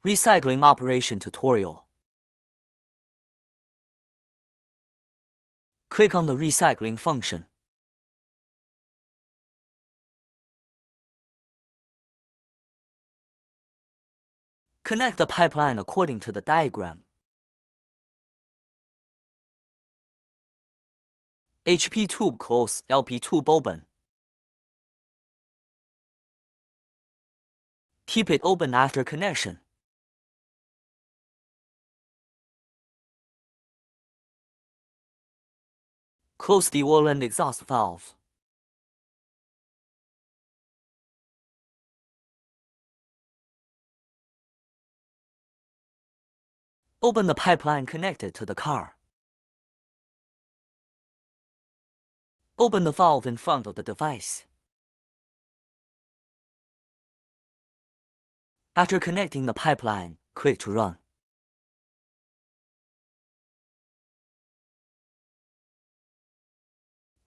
Recycling operation tutorial. Click on the recycling function. Connect the pipeline according to the diagram. HP tube close, LP tube open. Keep it open after connection. Close the oil and exhaust valve. Open the pipeline connected to the car. Open the valve in front of the device. After connecting the pipeline, click to run.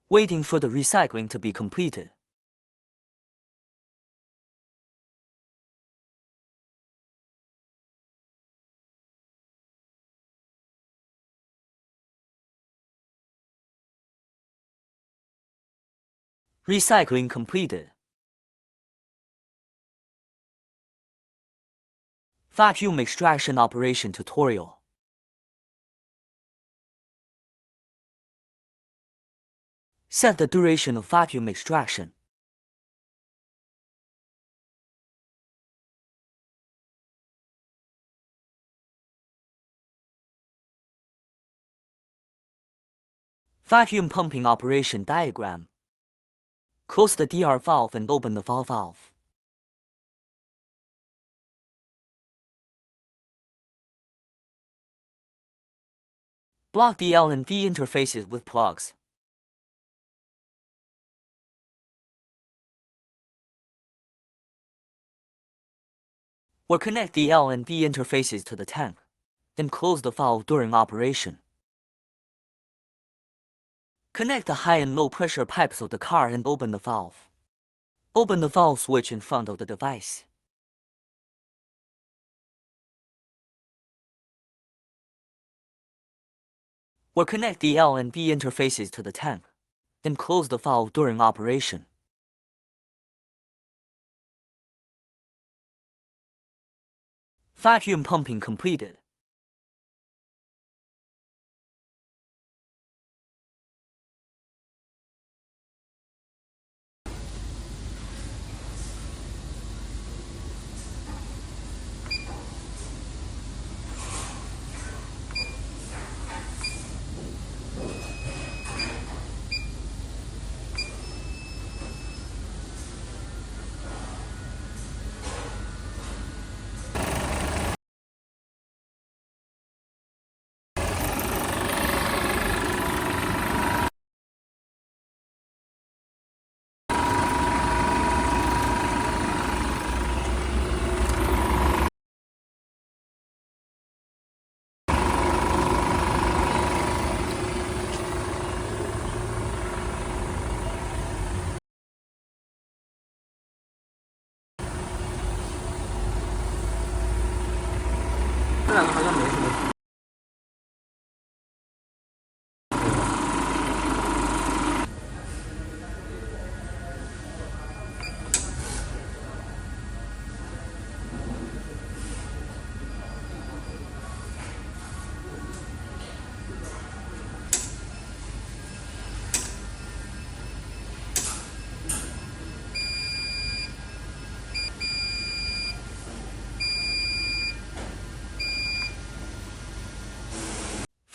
Waiting for the recycling to be completed. Recycling completed. Vacuum extraction operation tutorial. Set the duration of vacuum extraction. Vacuum pumping operation diagram. Close the DR valve and open the valve. Block the L and V interfaces with plugs. Or connect the L and V interfaces to the tank. Then close the valve during operation. Connect the high and low pressure pipes of the car and open the valve. Open the valve switch in front of the device. Or connect the L and V interfaces to the tank. Then close the valve during operation. Vacuum pumping completed.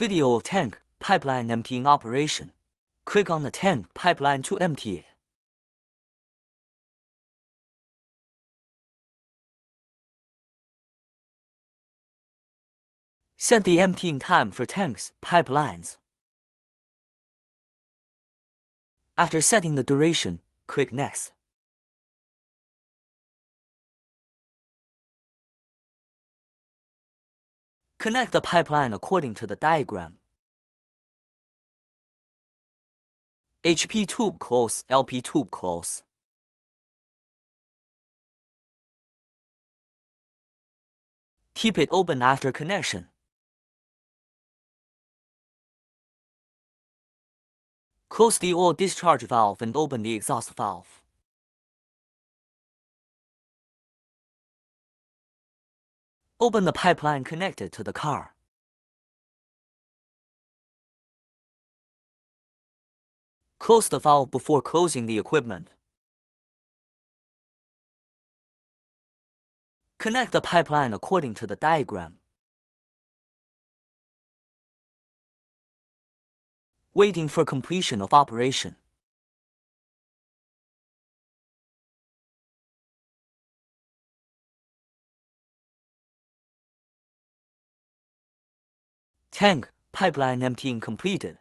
Video of tank pipeline emptying operation. Click on the tank pipeline to empty it. Set the emptying time for tanks pipelines. After setting the duration, click Next. Connect the pipeline according to the diagram. HP tube close, LP tube close. Keep it open after connection. Close the oil discharge valve and open the exhaust valve. Open the pipeline connected to the car. Close the valve before closing the equipment. Connect the pipeline according to the diagram. Waiting for completion of operation. Tank, pipeline emptying completed.